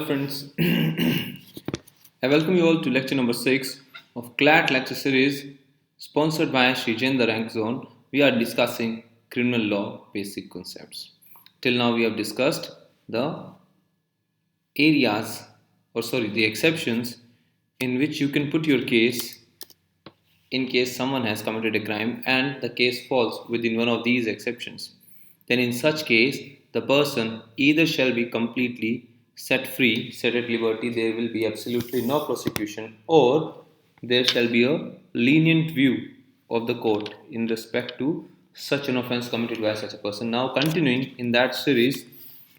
Friends, I welcome you all to lecture number 6 of Clat lecture series sponsored by Shrijen the Rank Zone. We are discussing criminal law basic concepts. Till now, we have discussed the areas the exceptions in which you can put your case in case someone has committed a crime and the case falls within one of these exceptions, then in such case the person either shall be completely set free, set at liberty, there will be absolutely no prosecution, or there shall be a lenient view of the court in respect to such an offense committed by such a person. Now, continuing in that series,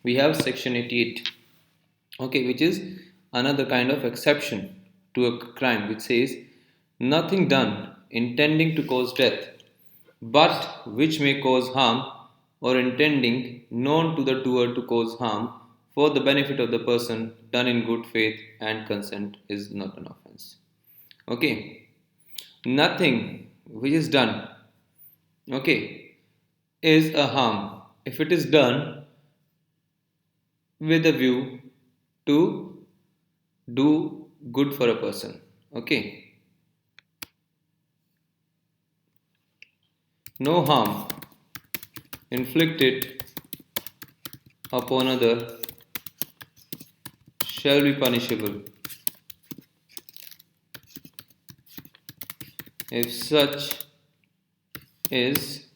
we have section 88, okay, which is another kind of exception to a crime, which says nothing done intending to cause death but which may cause harm, or intending known to the doer to cause harm for the benefit of the person, done in good faith and consent, is not an offense. Okay, nothing which is done, okay, is a harm if it is done with a view to do good for a person. Okay, no harm inflicted upon other shall be punishable if such is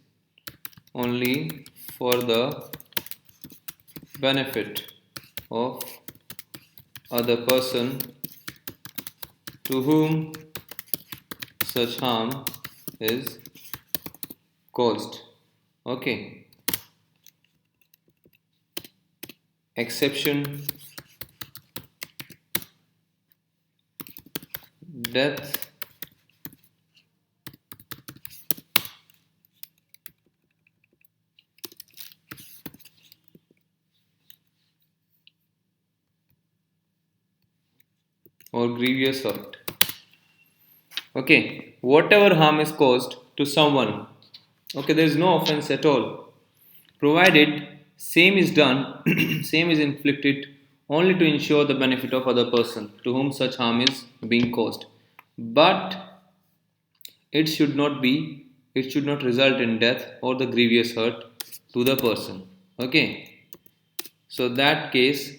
only for the benefit of other person to whom such harm is caused. Okay, exception: death or grievous hurt. Okay, whatever harm is caused to someone, okay, there is no offense at all, provided same is done, same is inflicted only to ensure the benefit of other person to whom such harm is being caused. But it should not be, it should not result in death or the grievous hurt to the person. Okay, so that case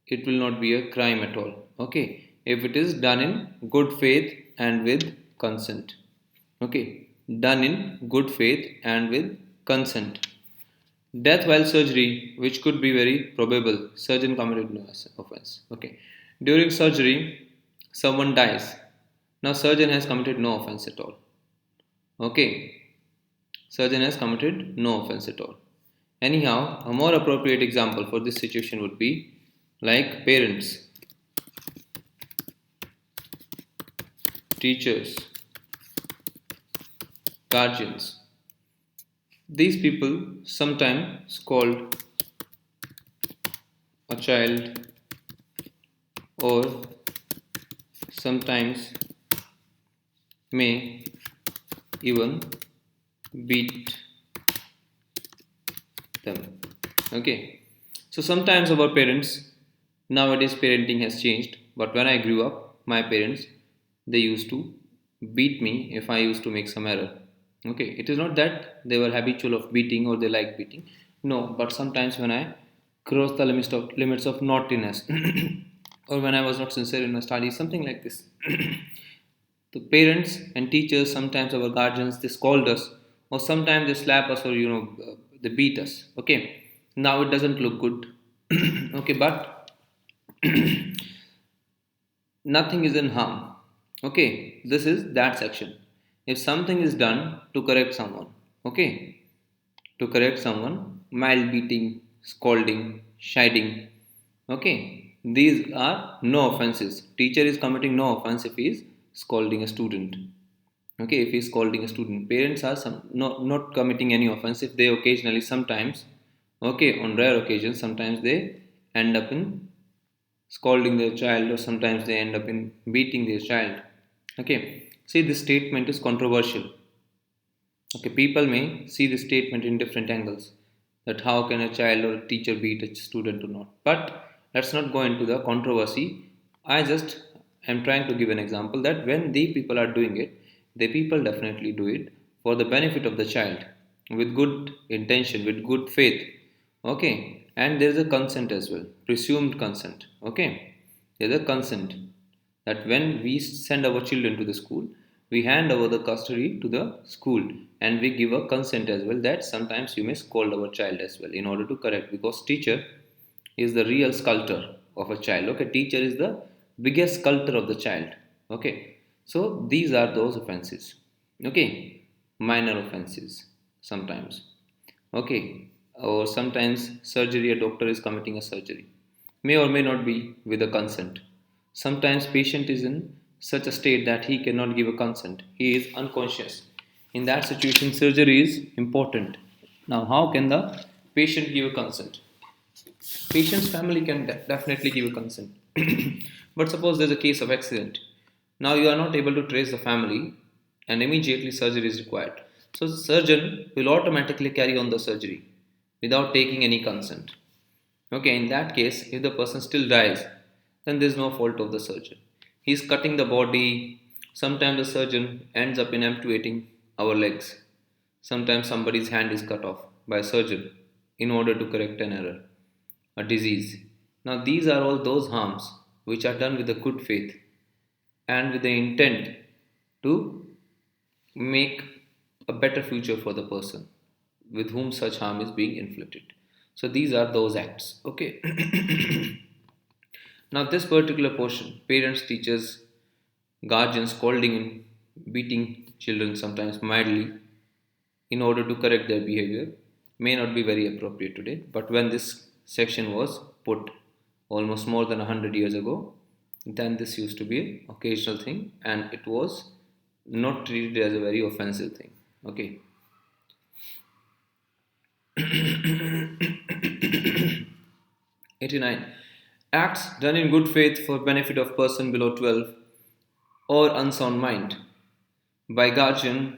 it will not be a crime at all. Okay, if it is done in good faith and with consent. Okay, done in good faith and with consent. Death while surgery, which could be very probable, surgeon committed no offense. Okay, during surgery someone dies, now surgeon has committed no offense at all. Okay, surgeon has committed no offense at all. Anyhow, a more appropriate example for this situation would be like parents, teachers, guardians. These people sometimes scold a child, or sometimes may even beat them. Okay, so sometimes our parents, nowadays parenting has changed, but when I grew up, my parents, they used to beat me if I used to make some error. Okay, it is not that they were habitual of beating or they like beating, no, but sometimes when I crossed the limits of naughtiness or when I was not sincere in my studies, something like this. The parents and teachers, sometimes our guardians, they scold us, or sometimes they slap us, or they beat us. Okay, now it doesn't look good. Okay, but nothing is in harm. Okay, this is that section. If something is done to correct someone, okay, to correct someone, mild beating, scolding, chiding, okay, these are no offenses. Teacher is committing no offense if he is scolding a student. Okay, if he is scolding a student, parents are not committing any offense if they occasionally, sometimes, okay, on rare occasions, sometimes they end up in scolding their child, or sometimes they end up in beating their child. Okay, see, this statement is controversial. Okay, people may see this statement in different angles, that how can a child or a teacher beat a student or not. But Let's not go into the controversy. I just am trying to give an example that when the people are doing it, the people definitely do it for the benefit of the child with good intention, with good faith. Okay, and there is a consent as well, presumed consent. Okay, there is a consent that when we send our children to the school, we hand over the custody to the school and we give a consent as well that sometimes you may scold our child as well in order to correct, because teacher is the real sculptor of a child. Okay, teacher is the biggest sculptor of the child. Okay, so these are those offenses. Okay, minor offenses sometimes. Okay, or sometimes surgery, a doctor is committing a surgery, may or may not be with a consent. Sometimes patient is in such a state that he cannot give a consent, he is unconscious. In that situation surgery is important. Now how can the patient give a consent? Patient's family can definitely give a consent. But suppose there's a case of accident. Now you are not able to trace the family and immediately surgery is required. So the surgeon will automatically carry on the surgery without taking any consent. Okay, in that case, if the person still dies, then there is no fault of the surgeon. He is cutting the body. Sometimes the surgeon ends up in amputating our legs. Sometimes somebody's hand is cut off by a surgeon in order to correct an error, a disease. Now, these are all those harms which are done with a good faith and with the intent to make a better future for the person with whom such harm is being inflicted. So, these are those acts. Okay. Now, this particular portion, parents, teachers, guardians scolding and beating children sometimes mildly in order to correct their behavior may not be very appropriate today, but when this section was put almost more than 100 years ago, then this used to be an occasional thing and it was not treated as a very offensive thing. Okay. 89. Acts done in good faith for benefit of person below 12 or unsound mind by guardian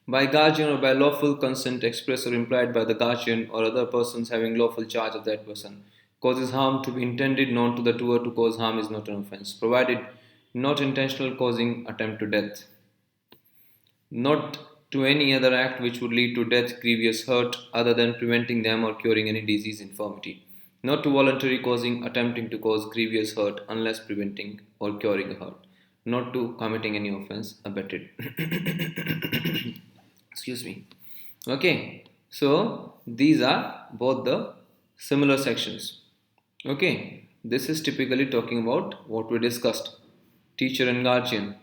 or by lawful consent expressed or implied by the guardian or other persons having lawful charge of that person, causes harm to be intended known to the doer to cause harm is not an offence, provided not intentional causing attempt to death, not to any other act which would lead to death, grievous hurt, other than preventing them or curing any disease, infirmity, not to voluntary causing, attempting to cause grievous hurt, unless preventing or curing a hurt, not to committing any offense, abetted. Excuse me. Okay, so these are both the similar sections. Okay, this is typically talking about what we discussed, teacher and guardian.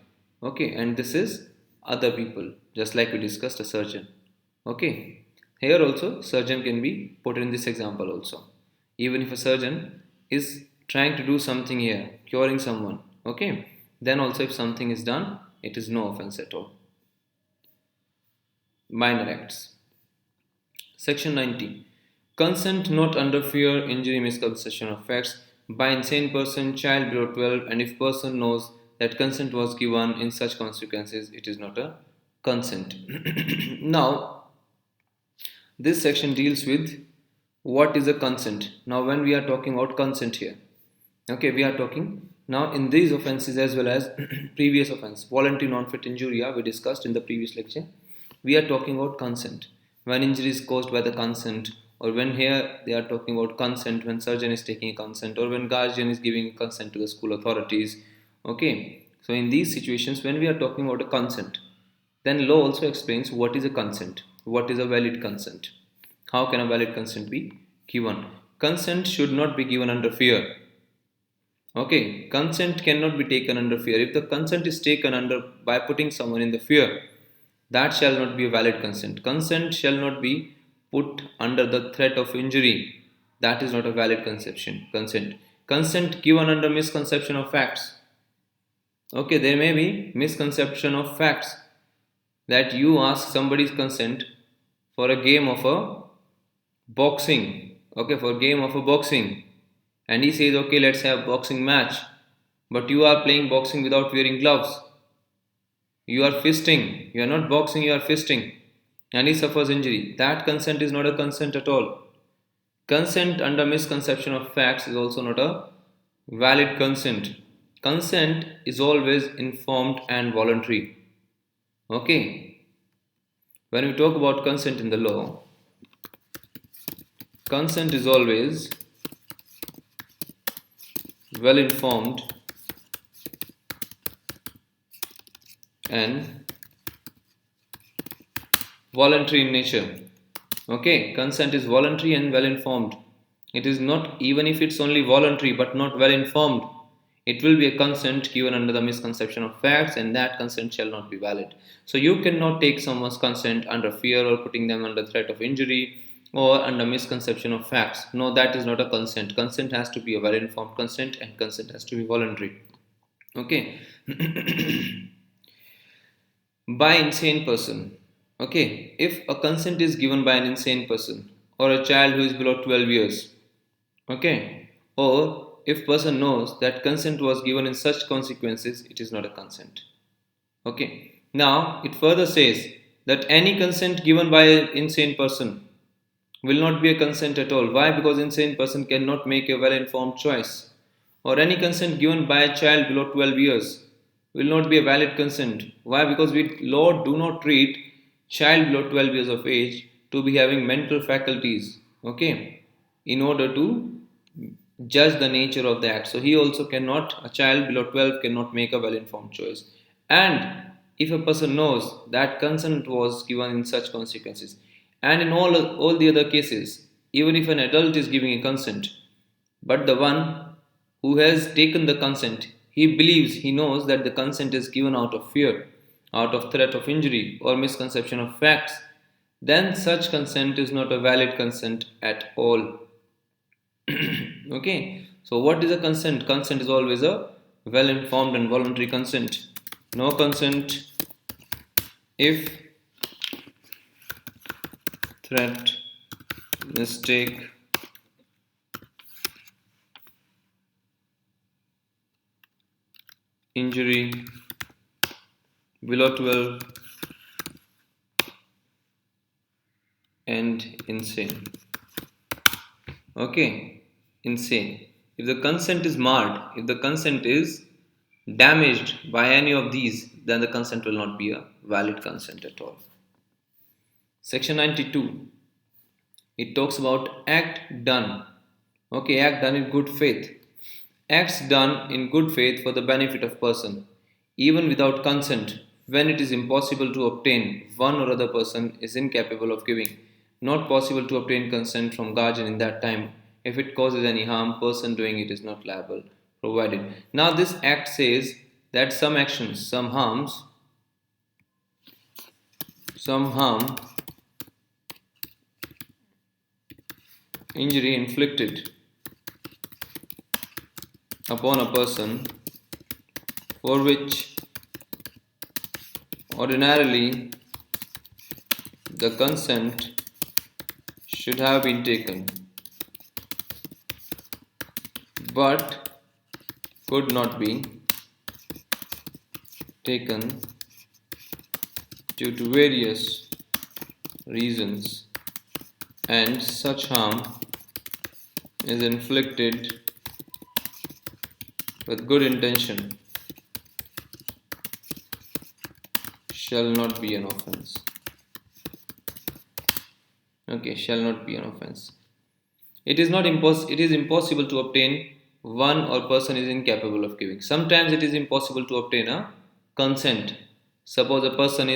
Okay, and this is other people, just like we discussed a surgeon. Okay, here also surgeon can be put in this example also. Even if a surgeon is trying to do something here, curing someone, okay, then also if something is done, it is no offense at all. Minor acts. Section 90. Consent not under fear, injury, misconception of facts by insane person, child below 12, and if person knows that consent was given in such consequences, it is not a consent. Now, this section deals with what is a consent. Now, when we are talking about consent here, okay, we are talking now in these offenses as well as previous offense, voluntary non-fit injuria we discussed in the previous lecture. We are talking about consent when injury is caused by the consent, or when here they are talking about consent when surgeon is taking a consent, or when guardian is giving consent to the school authorities. Okay, so in these situations when we are talking about a consent, then law also explains what is a consent, what is a valid consent, how can a valid consent be given. Consent should not be given under fear. Okay, consent cannot be taken under fear. If the consent is taken under by putting someone in the fear, that shall not be a valid consent. Consent shall not be put under the threat of injury. That is not a valid conception. Consent. Consent given under misconception of facts. Okay, there may be misconception of facts that you ask somebody's consent for a game of a boxing. Okay, for a game of a boxing, and he says, okay, let's have boxing match, but you are playing boxing without wearing gloves. You are fisting. You are not boxing, you are fisting. and he suffers injury, that consent is not a consent at all. Consent under misconception of facts is also not a valid consent. Consent is always informed and voluntary. Okay, when we talk about consent in the law, consent is always well informed and voluntary in nature. Okay, consent is voluntary and well informed. It is not, even if it's only voluntary but not well informed, it will be a consent given under the misconception of facts, and that consent shall not be valid. So you cannot take someone's consent under fear or putting them under threat of injury or under misconception of facts. No, that is not a consent. Consent has to be a well informed consent, and consent has to be voluntary. Okay. By insane person. Okay, if a consent is given by an insane person or a child who is below 12 years, okay, or if person knows that consent was given in such consequences, it is not a consent. Okay, now it further says that any consent given by an insane person will not be a consent at all. Why? Because insane person cannot make a well informed choice. Or any consent given by a child below 12 years will not be a valid consent. Why? Because we law do not treat child below 12 years of age to be having mental faculties, okay, in order to judge the nature of the act. So he also cannot, a child below 12 cannot make a well informed choice. And if a person knows that consent was given in such consequences, and in all the other cases, even if an adult is giving a consent, but the one who has taken the consent, he believes, he knows that the consent is given out of fear, out of threat of injury, or misconception of facts, then such consent is not a valid consent at all. Okay, so what is a consent? Consent is always a well informed and voluntary consent. No consent if threat, mistake, injury, below 12, and insane. Okay, insane. If the consent is marred, if the consent is damaged by any of these, then the consent will not be a valid consent at all. Section 92, it talks about act done. Okay, act done in good faith. Acts done in good faith for the benefit of person, even without consent, when it is impossible to obtain, one or other person is incapable of giving, not possible to obtain consent from guardian in that time. If it causes any harm, person doing it is not liable, provided. Now this act says that some actions, some harm, injury inflicted upon a person for which ordinarily the consent should have been taken but could not be taken due to various reasons, and such harm is inflicted with good intention, shall not be an offense. Okay, shall not be an offense. It is impossible to obtain, one or person is incapable of giving. Sometimes it is impossible to obtain a consent. Suppose a person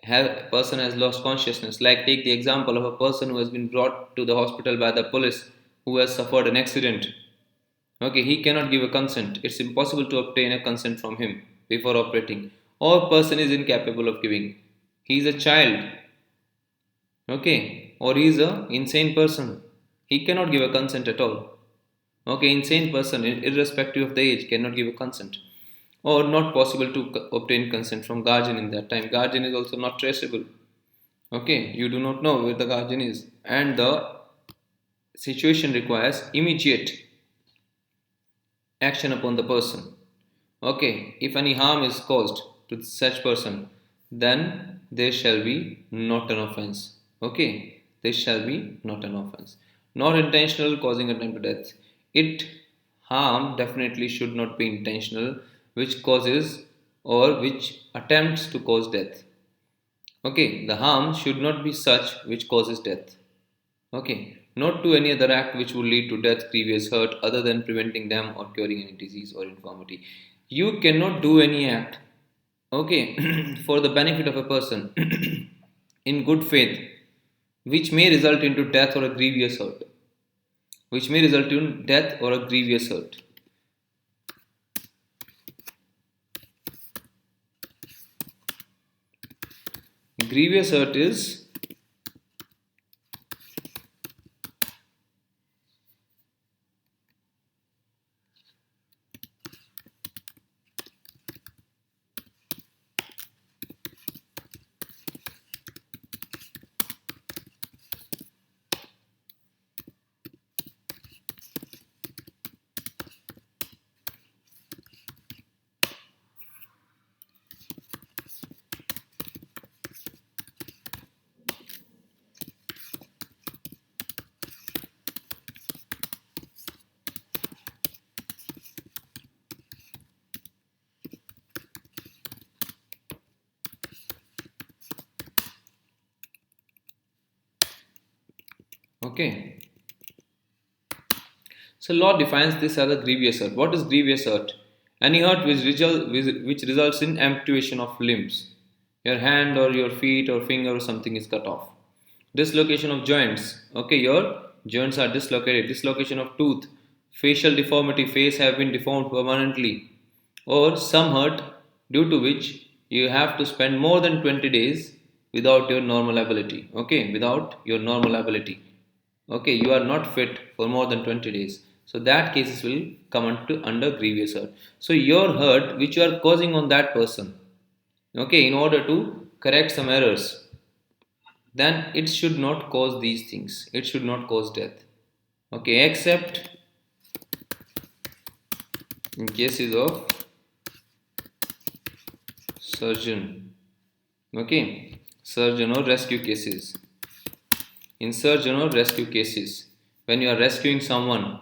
has lost consciousness. Like take the example of a person who has been brought to the hospital by the police who has suffered an accident. Okay, he cannot give a consent. It's impossible to obtain a consent from him before operating. Or person is incapable of giving. He is a child. Okay, or he is a insane person. He cannot give a consent at all. Okay, insane person, irrespective of the age, cannot give a consent. Or not possible to obtain consent from guardian in that time. Guardian is also not traceable. Okay, you do not know where the guardian is. And the situation requires immediate action upon the person. Okay, if any harm is caused to such person, then there shall be not an offense. Okay, there shall be not an offense. Not intentional causing attempt to death. It harm definitely should not be intentional, which causes or which attempts to cause death. Okay, the harm should not be such which causes death. Okay, not to any other act which would lead to death, grievous hurt, other than preventing them or curing any disease or infirmity. You cannot do any act, okay, for the benefit of a person in good faith, which may result into death or a grievous hurt, which may result in death or a grievous hurt. Grievous hurt is okay. So law defines this as a grievous hurt. What is grievous hurt? Any hurt which results in amputation of limbs. Your hand or your feet or finger or something is cut off. Dislocation of joints. Okay, your joints are dislocated. Dislocation of tooth. Facial deformity. Face have been deformed permanently. Or some hurt due to which you have to spend more than 20 days without your normal ability. Okay, without your normal ability. Okay, you are not fit for more than 20 days, so that cases will come under grievous hurt. So your hurt which you are causing on that person, okay, in order to correct some errors, then it should not cause these things, it should not cause death. Okay, except in cases of surgeon. Okay, surgeon or rescue cases. In surgeon or rescue cases, when you are rescuing someone,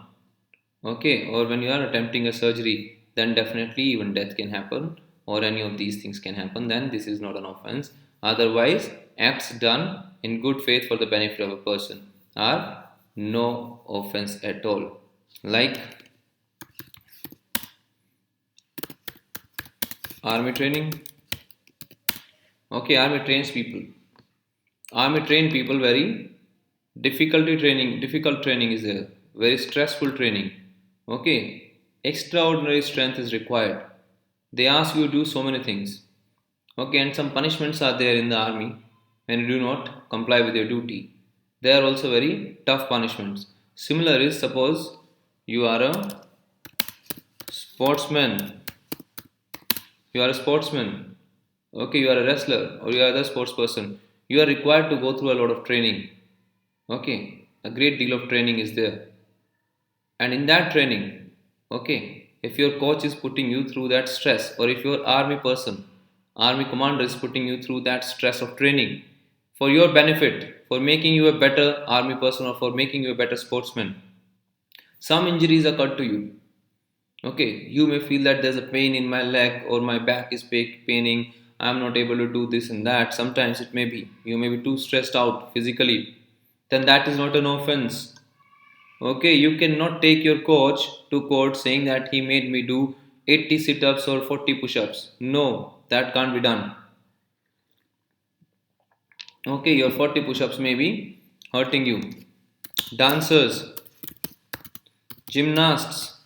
okay, or when you are attempting a surgery, then definitely even death can happen or any of these things can happen, then this is not an offense. Otherwise, acts done in good faith for the benefit of a person are no offense at all. Like army training. Okay, army trains people. Army train people very difficult training is there, very stressful training. Okay, extraordinary strength is required. They ask you to do so many things. Okay, and some punishments are there in the army when you do not comply with your duty. They are also very tough punishments. Similar is, suppose you are a sportsman. You are a sportsman. Okay, you are a wrestler or you are the sports person. You are required to go through a lot of training. Okay, a great deal of training is there. And in that training, okay, if your coach is putting you through that stress, or if your army person, army commander is putting you through that stress of training for your benefit, for making you a better army person or for making you a better sportsman, some injuries occur to you. Okay, you may feel that there's a pain in my leg or my back is paining, I'm not able to do this and that. Sometimes it may be you may be too stressed out physically, then that is not an offense. Okay, you cannot take your coach to court saying that he made me do 80 sit ups or 40 push ups. No, that can't be done. Okay, your 40 push ups may be hurting you. Dancers, gymnasts,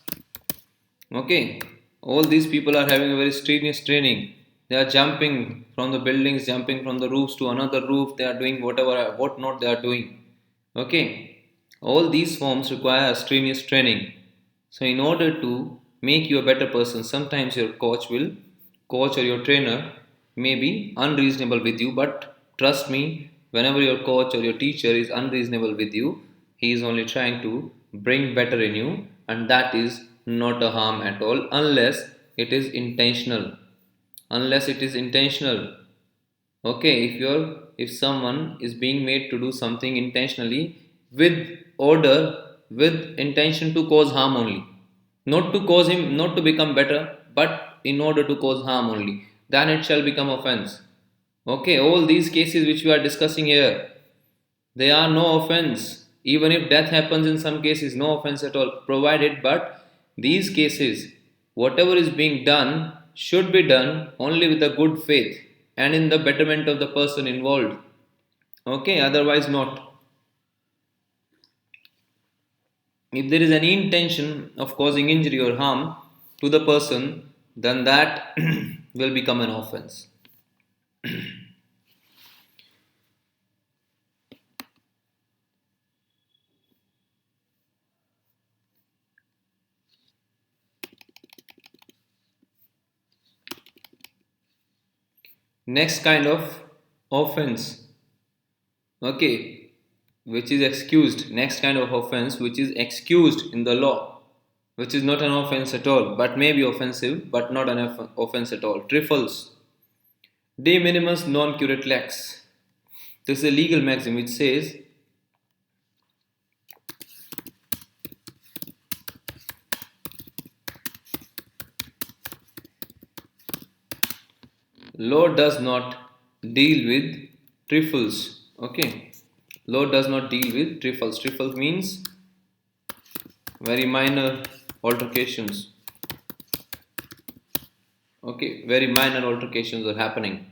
okay, all these people are having a very strenuous training. They are jumping from the buildings, jumping from the roofs to another roof. They are doing whatever, what not they are doing. Okay, all these forms require strenuous training. So, in order to make you a better person, sometimes your coach or your trainer may be unreasonable with you, but trust me, whenever your coach or your teacher is unreasonable with you, he is only trying to bring better in you, and that is not a harm at all unless it is intentional. Unless it is intentional. Okay, if someone is being made to do something intentionally with order, with intention to cause harm only, not to cause him, not to become better, but in order to cause harm only, then it shall become offense. Okay, all these cases which we are discussing here, they are no offense. Even if death happens in some cases, no offense at all, provided but these cases, whatever is being done should be done only with a good faith and in the betterment of the person involved. Okay, otherwise not. If there is any intention of causing injury or harm to the person, then that will become an offense. Next kind of offense, okay, which is excused. Next kind of offense, which is excused in the law, which is not an offense at all, but may be offensive, but not an offense at all. Trifles. De minimis non curat lex. This is a legal maxim which says law does not deal with trifles. Okay, law does not deal with trifles. Trifles means very minor altercations. Okay, very minor altercations are happening.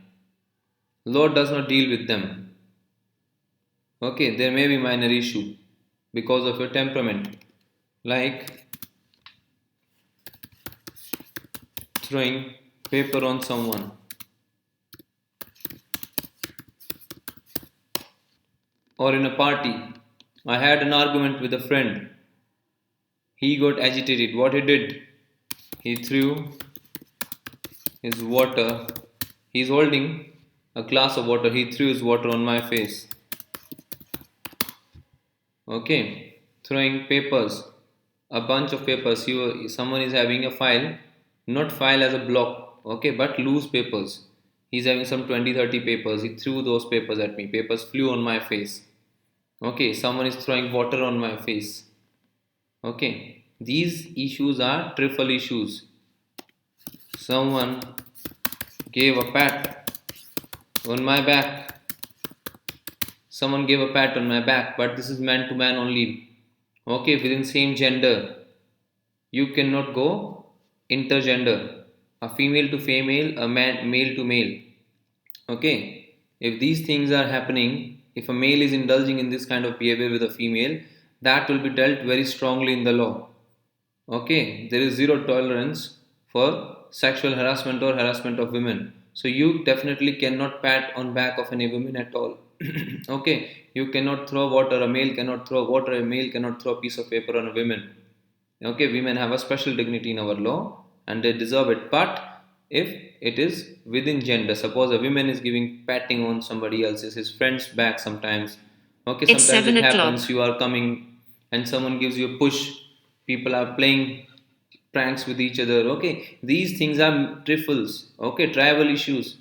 Law does not deal with them. Okay, there may be minor issue because of your temperament, like throwing paper on someone, or in a party. I had an argument with a friend. He got agitated. What he did? He threw his water. He's holding a glass of water. He threw his water on my face. Okay, throwing papers, a bunch of papers. Someone is having a file, not file as a block. Okay, but loose papers. He's having some 20, 30 papers. He threw those papers at me. Papers flew on my face. Okay, someone is throwing water on my face. Okay, these issues are trivial issues. Someone gave a pat on my back. Someone gave a pat on my back, but this is man to man only. Okay, within same gender, you cannot go intergender, a female to female, a man male to male. Okay, if these things are happening, if a male is indulging in this kind of behavior with a female, that will be dealt very strongly in the law. Okay, there is zero tolerance for sexual harassment or harassment of women. So you definitely cannot pat on back of any woman at all. Okay, you cannot throw water, a male cannot throw water, a male cannot throw a piece of paper on a woman. Okay, women have a special dignity in our law and they deserve it. But if it is within gender, suppose a woman is giving patting on somebody else's, his friend's back sometimes. Okay, It's sometimes it 7 o'clock. happens you are coming and someone gives you a push. People are playing pranks with each other. Okay, these things are trifles. Okay, tribal issues.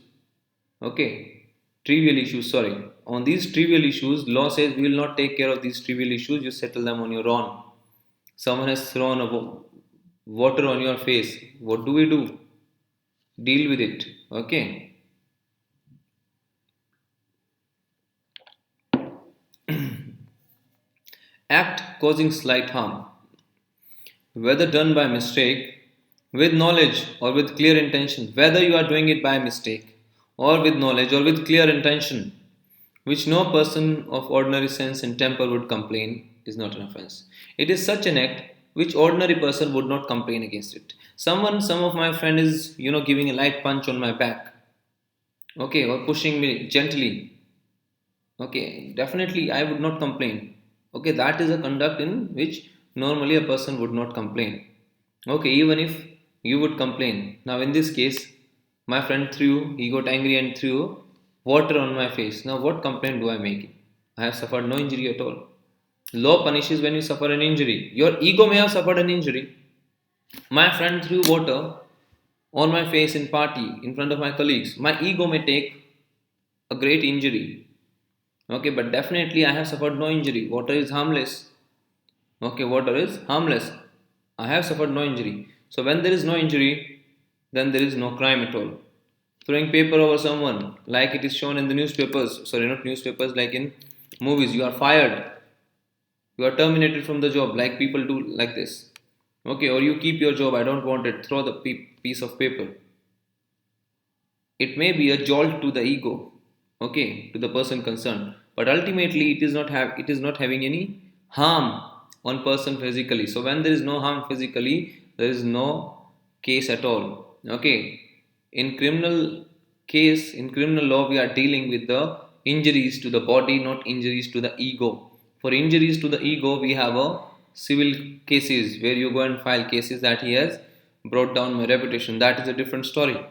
Okay, trivial issues. Sorry, on these trivial issues, law says we will not take care of these trivial issues. You settle them on your own. Someone has thrown a water on your face. What do we do? Deal with it. Okay. Act causing slight harm, whether done by mistake, with knowledge, or with clear intention. Whether you are doing it by mistake, or with knowledge, or with clear intention, which no person of ordinary sense and temper would complain, is not an offense. It is such an act which ordinary person would not complain against it. Some of my friend is, giving a light punch on my back, okay, or pushing me gently. Okay, definitely I would not complain. Okay, that is a conduct in which normally a person would not complain. Okay, even if you would complain. Now, in this case, my friend he got angry and threw water on my face. Now, what complaint do I make? I have suffered no injury at all. Law punishes when you suffer an injury. Your ego may have suffered an injury. My friend threw water on my face in party in front of my colleagues. My ego may take a great injury. Okay, but definitely I have suffered no injury. Water is harmless. Okay, water is harmless. I have suffered no injury. So when there is no injury, then there is no crime at all. Throwing paper over someone, like it is shown in the newspapers, sorry, not newspapers, like in movies, you are fired, you are terminated from the job, like people do like this. Okay, or you keep your job, I don't want it, throw the piece of paper. It may be a jolt to the ego, okay, to the person concerned, but ultimately it is not having any harm on person physically. So when there is no harm physically, there is no case at all. Okay, in criminal law, we are dealing with the injuries to the body, not injuries to the ego. For injuries to the ego, we have a civil cases where you go and file cases that he has brought down my reputation. That is a different story.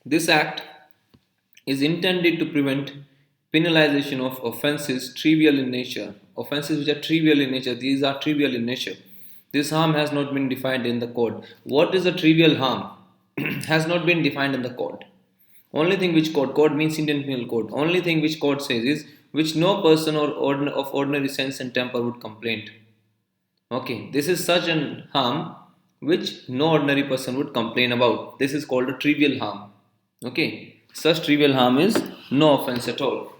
This act is intended to prevent penalization of offences trivial in nature. Offences which are trivial in nature, these are trivial in nature. This harm has not been defined in the code. What is a trivial harm? Has not been defined in the code. Only thing which code means Indian Penal Code. Only thing which code says is which no person of ordinary sense and temper would complain. Okay, this is such an harm which no ordinary person would complain about. This is called a trivial harm. Okay, such trivial harm is no offense at all.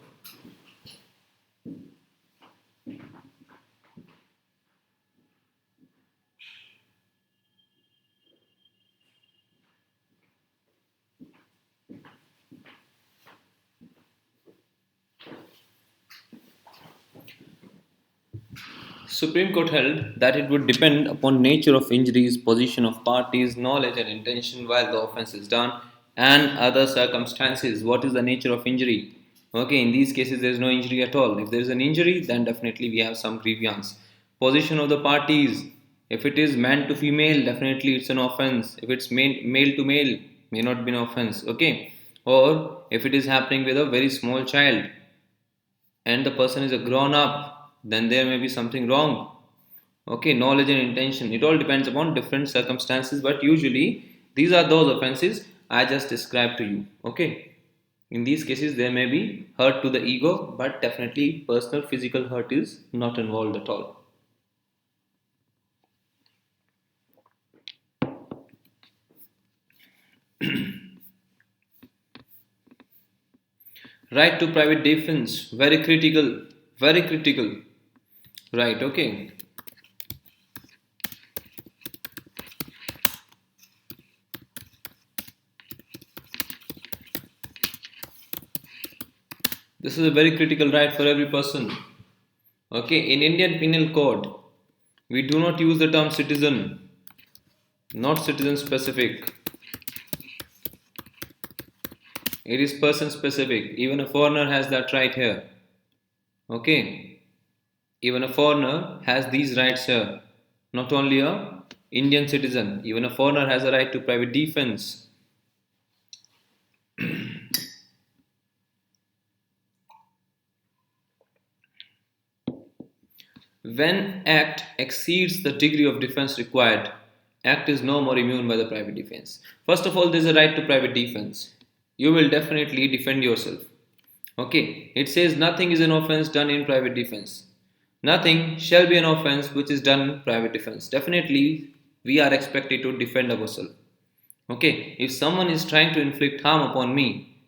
Supreme Court held that it would depend upon nature of injuries, position of parties, knowledge and intention while the offence is done, and other circumstances. What is the nature of injury? Okay, in these cases there is no injury at all. If there is an injury, then definitely we have some grievance. Position of the parties. If it is man to female, definitely it's an offence. If it's male to male, may not be an offence. Okay, or if it is happening with a very small child, and the person is a grown up, then there may be something wrong. Okay, knowledge and intention, it all depends upon different circumstances, but usually these are those offenses I just described to you. Okay, in these cases there may be hurt to the ego, but definitely personal physical hurt is not involved at all. Right to private defense, very critical, very critical. Right, okay. This is a very critical right for every person. Okay, in Indian Penal Code, we do not use the term citizen, not citizen specific. It is person specific. Even a foreigner has that right here. Okay, even a foreigner has these rights here. Not only a Indian citizen, even a foreigner has a right to private defense. When act exceeds the degree of defense required, act is no more immune by the private defense. First of all, there is a right to private defense. You will definitely defend yourself. Okay, it says nothing is an offense done in private defense. Nothing shall be an offense which is done in private defense. Definitely, we are expected to defend ourselves. Okay, if someone is trying to inflict harm upon me,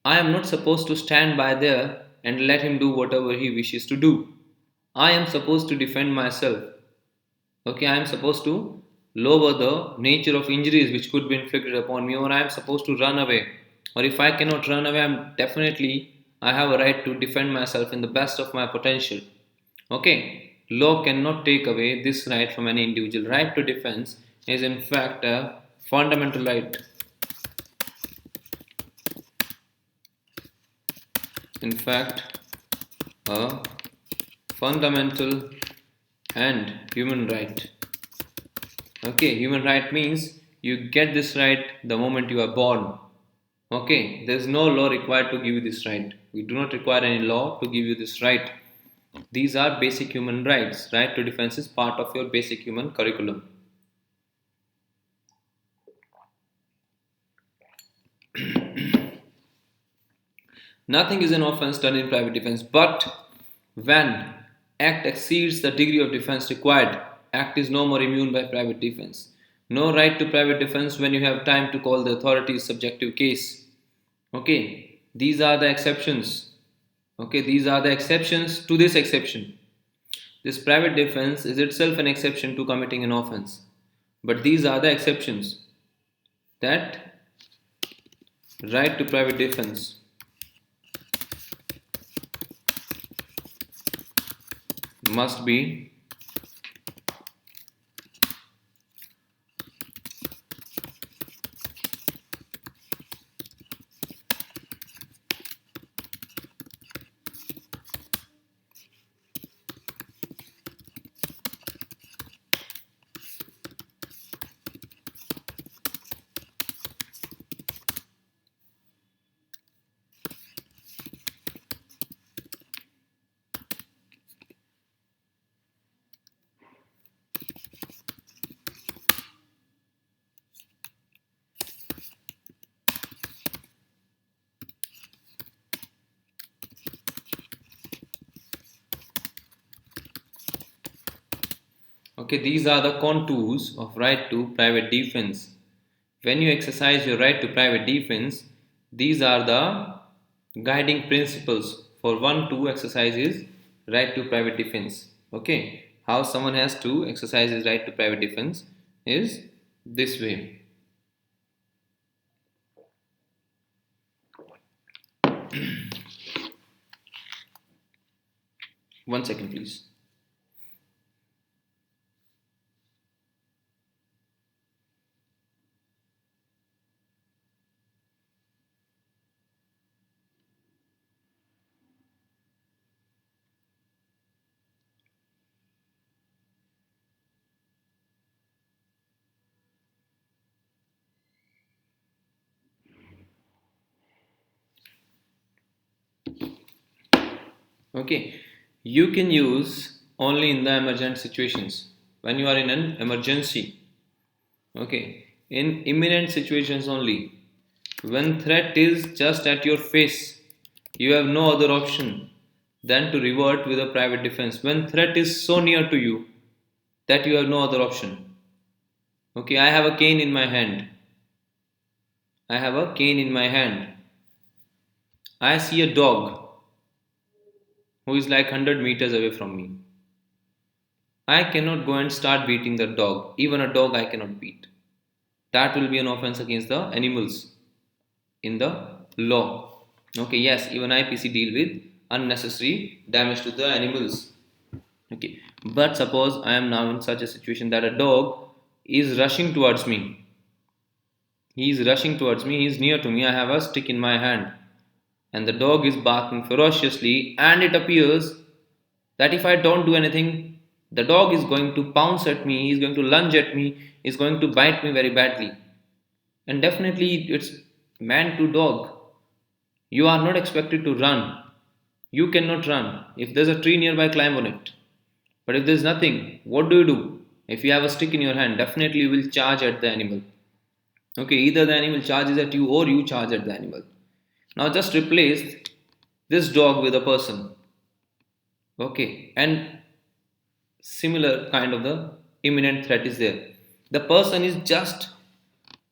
I am not supposed to stand by there and let him do whatever he wishes to do. I am supposed to defend myself. Okay, I am supposed to lower the nature of injuries which could be inflicted upon me, or I am supposed to run away. Or if I cannot run away, I have a right to defend myself in the best of my potential. Okay, law cannot take away this right from any individual. Right to defense is in fact a fundamental right. In fact, a fundamental and human right. Okay, human right means you get this right the moment you are born. Okay, there is no law required to give you this right. We do not require any law to give you this right. These are basic human rights. Right to defense is part of your basic human curriculum. Nothing is an offense done in private defense, but when act exceeds the degree of defense required, act is no more immune by private defense. No right to private defense when you have time to call the authorities subjective case. Okay, these are the exceptions. Okay, these are the exceptions to this exception. This private defense is itself an exception to committing an offense. But these are the exceptions that right to private defense must be. Okay, these are the contours of right to private defense. When you exercise your right to private defense, these are the guiding principles for one to exercise his right to private defense. Okay, how someone has to exercise his right to private defense is this way. One second, please. Okay, you can use only in the emergent situations when you are in an emergency. Okay, in imminent situations only. When threat is just at your face, you have no other option than to revert with a private defense. When threat is so near to you that you have no other option. Okay, I have a cane in my hand. I have a cane in my hand. I see a dog who is like 100 meters away from me. I cannot go and start beating the dog. Even a dog I cannot beat. That will be an offense against the animals in the law. Okay, yes, even IPC deal with unnecessary damage to the animals. Okay, but suppose I am now in such a situation that a dog is rushing towards me. He is rushing towards me, he is near to me, I have a stick in my hand, and the dog is barking ferociously, and it appears that if I don't do anything, the dog is going to pounce at me, he is going to lunge at me, he is going to bite me very badly. And definitely it's man to dog. You are not expected to run. You cannot run. If there's a tree nearby, climb on it. But if there's nothing, what do? If you have a stick in your hand, definitely you will charge at the animal. Okay, either the animal charges at you or you charge at the animal. Now just replace this dog with a person. Okay, and similar kind of the imminent threat is there. The person is just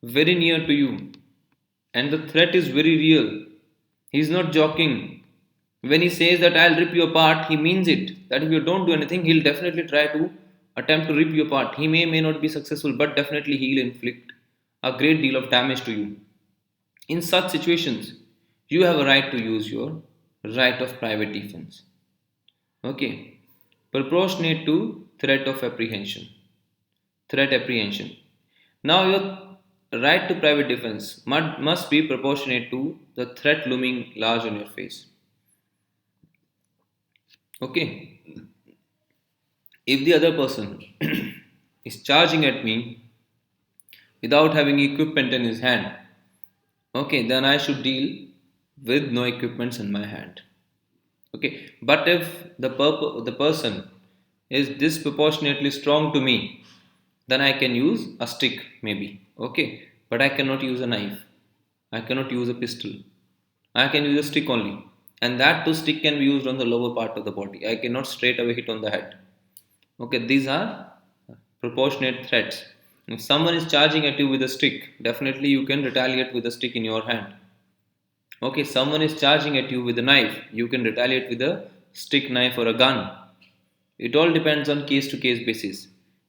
very near to you, and the threat is very real. He is not joking. When he says that I'll rip you apart, he means it. That if you don't do anything, he'll definitely try to attempt to rip you apart. He may not be successful, but definitely he'll inflict a great deal of damage to you. In such situations, you have a right to use your right of private defense. Okay. Proportionate to threat of apprehension. Threat apprehension. Now, your right to private defense must be proportionate to the threat looming large on your face. Okay. If the other person is charging at me without having equipment in his hand, okay, then I should deal with no equipments in my hand. Okay, but if the person is disproportionately strong to me, then I can use a stick maybe. Okay, but I cannot use a knife, I cannot use a pistol, I can use a stick only, and that too stick can be used on the lower part of the body. I cannot straight away hit on the head. Okay, these are proportionate threats. If someone is charging at you with a stick, definitely you can retaliate with a stick in your hand. Okay, someone is charging at you with a knife, you can retaliate with a stick, knife, or a gun. It all depends on case to case basis.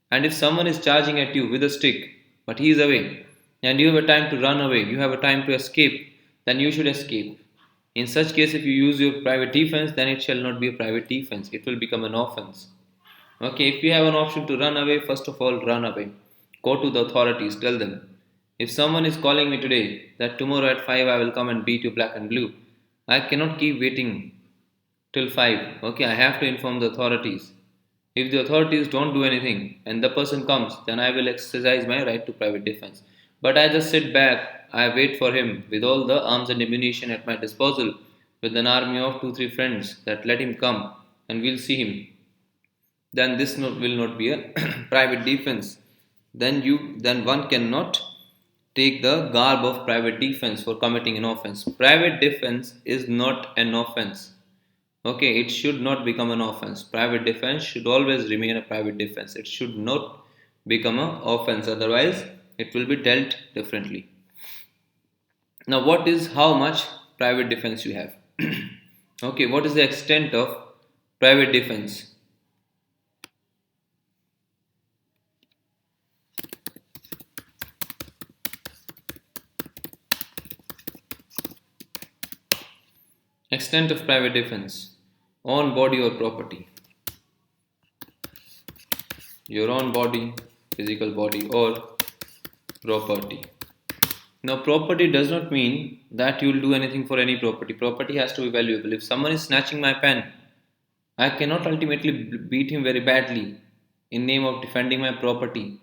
And if someone is charging at you with a stick, but he is away, and you have a time to run away, you have a time to escape, then you should escape. In such case, if you use your private defense, then it shall not be a private defense, it will become an offense. Okay, if you have an option to run away, first of all, run away. Go to the authorities, tell them. If someone is calling me today that tomorrow at 5 I will come and beat you black and blue, I cannot keep waiting till 5. Okay, I have to inform the authorities. If the authorities don't do anything and the person comes, then I will exercise my right to private defense. But I just sit back, I wait for him with all the arms and ammunition at my disposal, with an army of 2 3 friends that let him come and we'll see him. Then this will not be a private defense. Then one cannot take the garb of private defense for committing an offense. Private defense is not an offense. Okay, it should not become an offense. Private defense should always remain a private defense. It should not become an offense. Otherwise, it will be dealt differently. Now, what is how much private defense you have? Okay, what is the extent of private defense? Extent of private defense on body or property. Your own body, physical body, or property. Now, property does not mean that you will do anything for any property. Property has to be valuable. If someone is snatching my pen, I cannot ultimately beat him very badly in name of defending my property.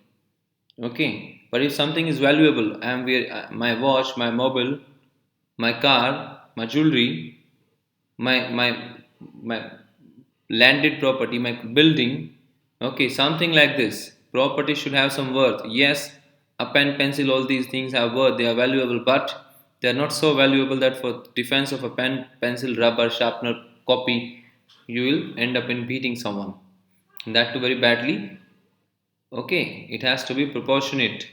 Okay, but if something is valuable, my watch, my mobile, my car, my jewelry, my landed property, my building. Okay, something like this. Property should have some worth. Yes, a pen, pencil, all these things have worth. They are valuable, but they are not so valuable that for defense of a pen, pencil, rubber, sharpener, copy, you will end up in beating someone. And that too very badly. Okay, it has to be proportionate.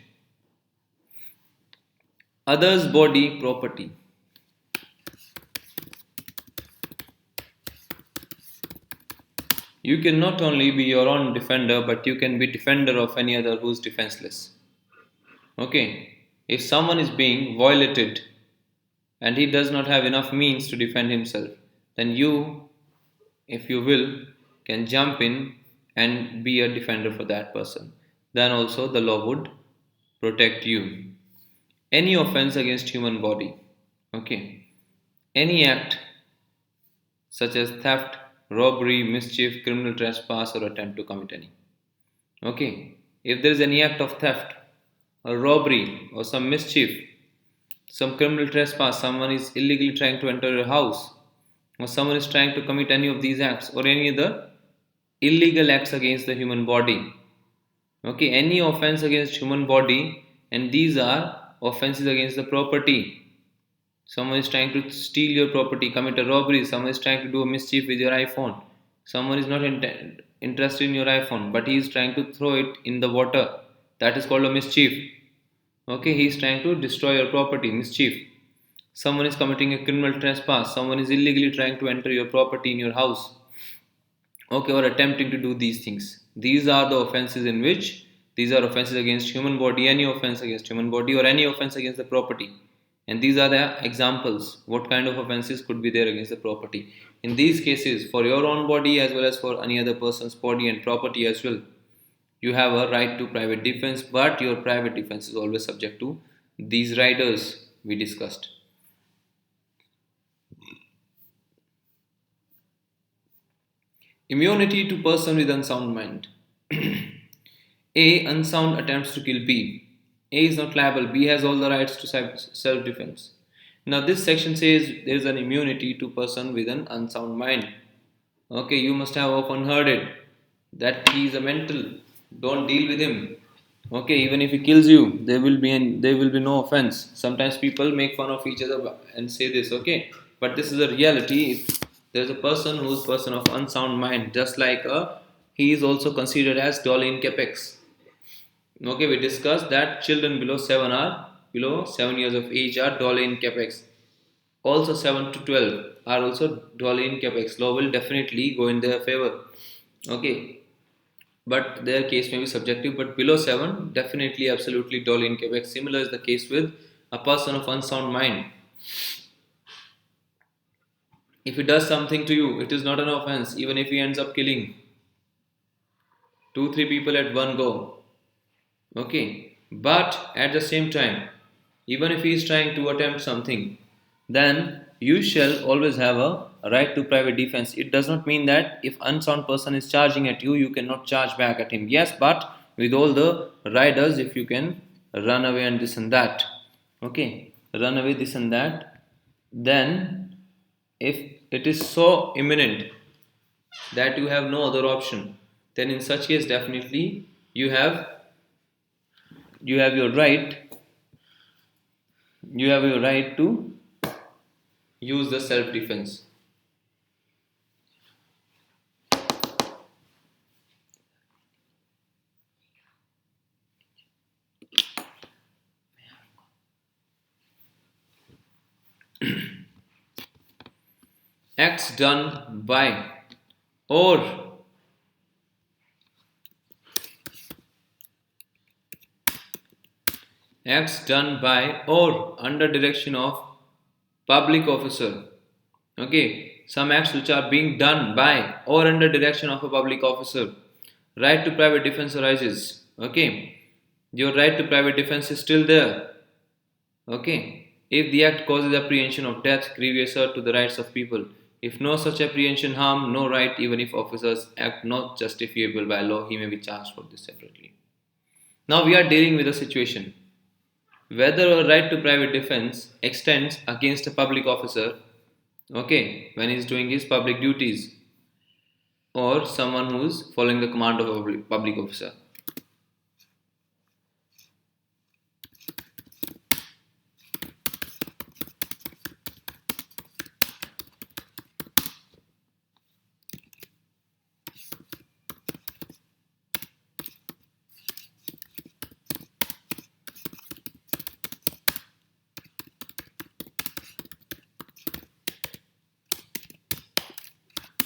Others' body property. You can not only be your own defender, but you can be defender of any other who's defenseless. Okay, if someone is being violated and he does not have enough means to defend himself, then you, if you will, can jump in and be a defender for that person. Then also the law would protect you. Any offense against human body, okay, any act such as theft, robbery, mischief, criminal trespass, or attempt to commit any. Okay, if there is any act of theft, or robbery, or some mischief, some criminal trespass, someone is illegally trying to enter your house, or someone is trying to commit any of these acts, or any other illegal acts against the human body. Okay, any offense against human body, and these are offenses against the property. Someone is trying to steal your property, commit a robbery, someone is trying to do a mischief with your iPhone. Someone is not interested in your iPhone, but he is trying to throw it in the water. That is called a mischief. Okay, he is trying to destroy your property, mischief. Someone is committing a criminal trespass, someone is illegally trying to enter your property in your house. Okay, or attempting to do these things. These are the offenses in which these are offenses against human body, any offense against human body, or any offense against the property. And these are the examples what kind of offenses could be there against the property. In these cases, for your own body as well as for any other person's body and property as well, you have a right to private defense, but your private defense is always subject to these riders we discussed. Immunity to person with unsound mind. A. Unsound attempts to kill B. A is not liable. B has all the rights to self defense. Now, this section says there is an immunity to person with an unsound mind. Okay, you must have often heard it that he is a mental. Don't deal with him. Okay, even if he kills you, there will be no offense. Sometimes people make fun of each other and say this. Okay, but this is a reality. If there's a person who's person of unsound mind, just like he is also considered as dolly in capex. Okay, we discussed that children below 7 years of age are dolly in capex. Also 7 to 12 are also dolly in capex. Law will definitely go in their favor. Okay, but their case may be subjective. But below 7, definitely, absolutely dolly in capex. Similar is the case with a person of unsound mind. If he does something to you, it is not an offense, even if he ends up killing two, three people at one go. Okay, but at the same time, even if he is trying to attempt something, then you shall always have a right to private defense. It does not mean that if unsound person is charging at you, you cannot charge back at him. Yes, but with all the riders, if you can run away and this and that, okay, run away this and that, then if it is so imminent that you have no other option, then in such case definitely you have you have your right you have your right to use the self defense. Acts done by or acts done by or under direction of public officer. Okay, some acts which are being done by or under direction of a public officer. Right to private defense arises. Okay, your right to private defense is still there. Okay, if the act causes apprehension of death, grievous hurt to the rights of people. If no such apprehension harm, no right, even if officers act not justifiable by law, he may be charged for this separately. Now we are dealing with a situation whether a right to private defense extends against a public officer, okay, when he is doing his public duties, or someone who is following the command of a public officer.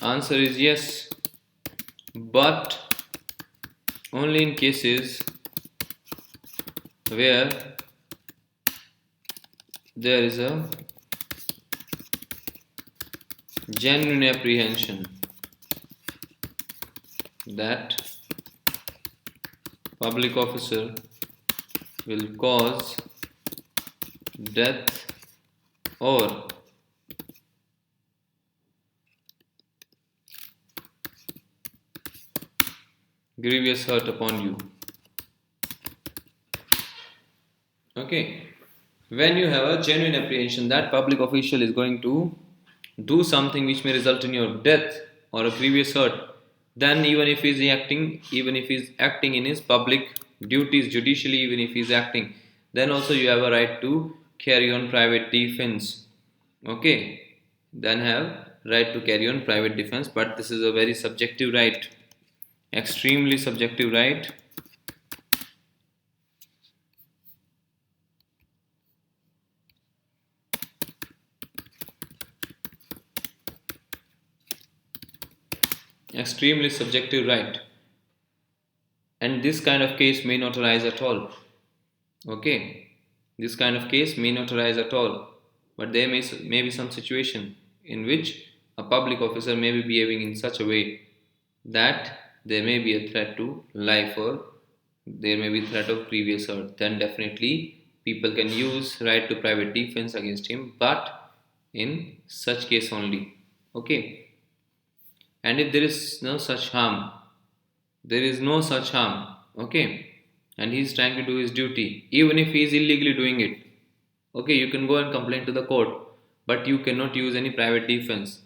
Answer is yes, but only in cases where there is a genuine apprehension that public officer will cause death or grievous hurt upon you. Okay, when you have a genuine apprehension that public official is going to do something which may result in your death or a grievous hurt, then even if he's acting in his public duties judicially, even if he's acting, then also you have a right to carry on private defense. Okay, then have right to carry on private defense, but this is a very subjective right, extremely subjective right. Extremely subjective right, and this kind of case may not arise at all. Okay, this kind of case may not arise at all, but there may be some situation in which a public officer may be behaving in such a way that there may be a threat to life or there may be threat of previous hurt. Then definitely people can use right to private defense against him, but in such case only. Okay, and if there is no such harm, okay, and he is trying to do his duty, even if he is illegally doing it, okay, you can go and complain to the court, but you cannot use any private defense.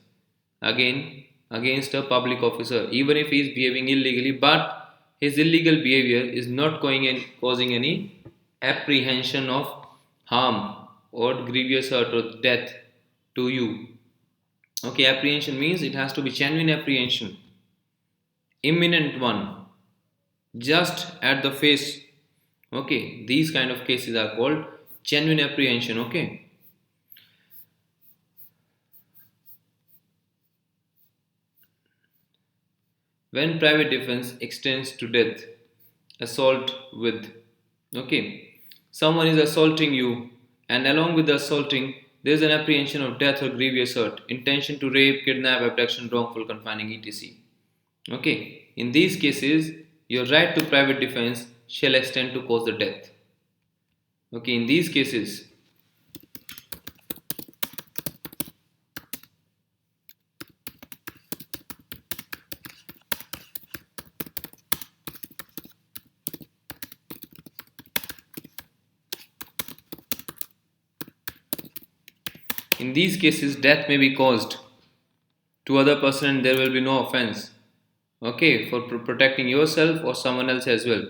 Again, against a public officer, even if he is behaving illegally, but his illegal behavior is not causing any apprehension of harm or grievous hurt or death to you. Okay, apprehension means it has to be genuine apprehension, imminent one, just at the face. Okay, these kind of cases are called genuine apprehension. Okay, when private defense extends to death, assault with. Okay, someone is assaulting you, and along with the assaulting, there is an apprehension of death or grievous hurt, intention to rape, kidnap, abduction, wrongful confining, etc. Okay, in these cases, your right to private defense shall extend to cause the death. Okay, in these cases, death may be caused to other person and there will be no offense. Okay, for protecting yourself or someone else as well.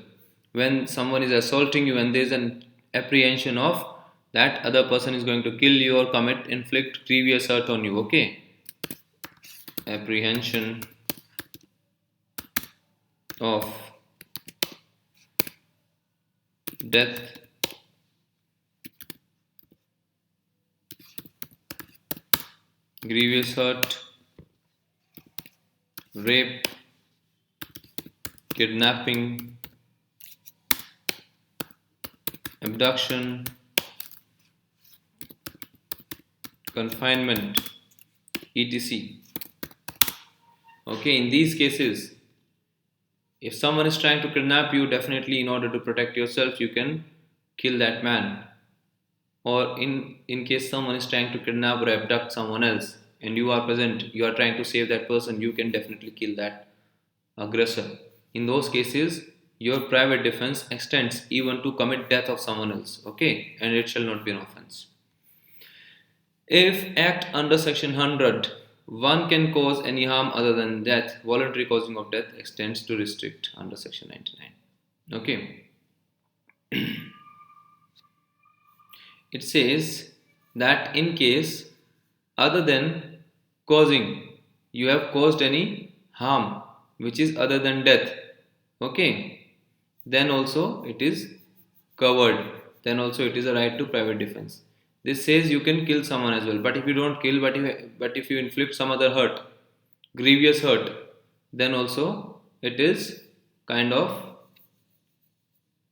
When someone is assaulting you and there is an apprehension of that other person is going to kill you or inflict grievous hurt on you. Okay, apprehension of death, grievous hurt, rape, kidnapping, abduction, confinement, etc. Okay, in these cases, if someone is trying to kidnap you, definitely in order to protect yourself, you can kill that man. Or in case someone is trying to kidnap or abduct someone else and you are present, you are trying to save that person, you can definitely kill that aggressor. In those cases, your private defense extends even to commit death of someone else. Okay, and it shall not be an offense. If act under section 100, one can cause any harm other than death, voluntary causing of death extends to restrict under section 99. Okay, it says that in case other than causing, you have caused any harm which is other than death. Okay, then also it is covered, then also it is a right to private defense. This says you can kill someone as well, but if you don't kill, but if you inflict some other hurt, grievous hurt, then also it is kind of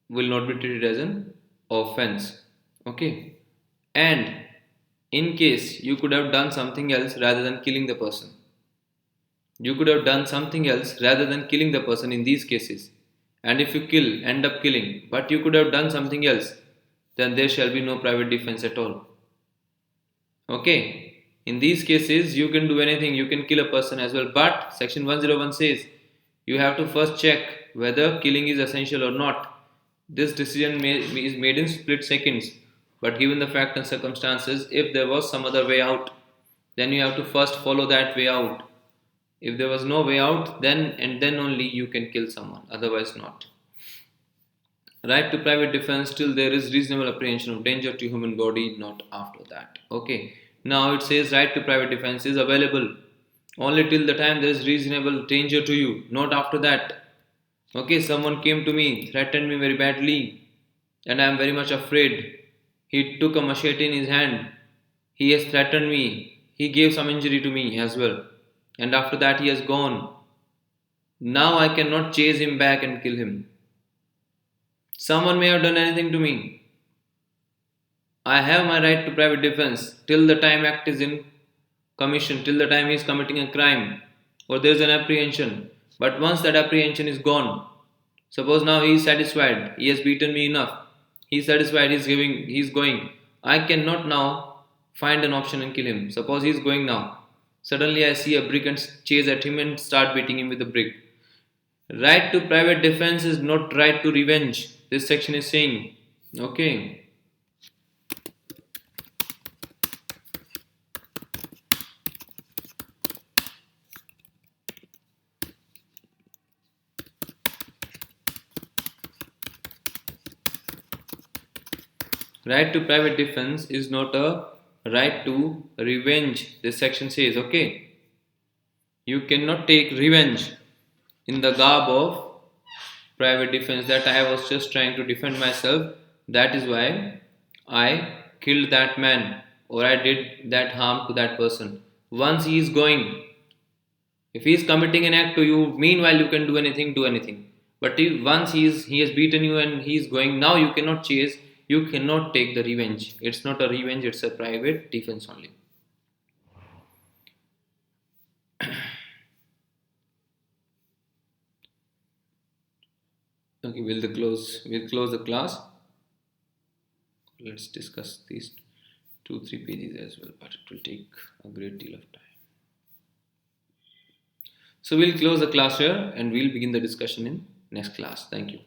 will not be treated as an offense. Okay, and in case you could have done something else rather than killing the person, you could have done something else rather than killing the person in these cases, and if you end up killing, but you could have done something else, then there shall be no private defense at all. Okay, in these cases you can do anything, you can kill a person as well, but section 101 says you have to first check whether killing is essential or not. This decision is made in split seconds, but given the fact and circumstances, if there was some other way out, then you have to first follow that way out. If there was no way out, then only you can kill someone, otherwise not. Right to private defense till there is reasonable apprehension of danger to human body, not after that. Okay. Now it says right to private defense is available only till the time there is reasonable danger to you, not after that. Okay, someone came to me, threatened me very badly, and I am very much afraid. He took a machete in his hand. He has threatened me. He gave some injury to me as well. And after that, he has gone. Now I cannot chase him back and kill him. Someone may have done anything to me. I have my right to private defense till the time act is in commission, till the time he is committing a crime or there is an apprehension. But once that apprehension is gone, suppose now he is satisfied, he has beaten me enough, he is satisfied, he is going. I cannot now find an option and kill him. Suppose he is going now. Suddenly I see a brick and chase at him and start beating him with a brick. Right to private defense is not right to revenge. This section is saying, okay. Right to private defense is not a right to revenge. This section says, okay, you cannot take revenge in the garb of private defense, that I was just trying to defend myself. That is why I killed that man or I did that harm to that person. Once he is going, if he is committing an act to you, meanwhile you can do anything, do anything. But if once he has beaten you and he is going, now you cannot chase, you cannot take the revenge. It's not a revenge, it's a private defense only. Okay, we'll close the class. Let's discuss these 2 3 pages as well, but it will take a great deal of time. So we'll close the class here and we'll begin the discussion in next class. Thank you.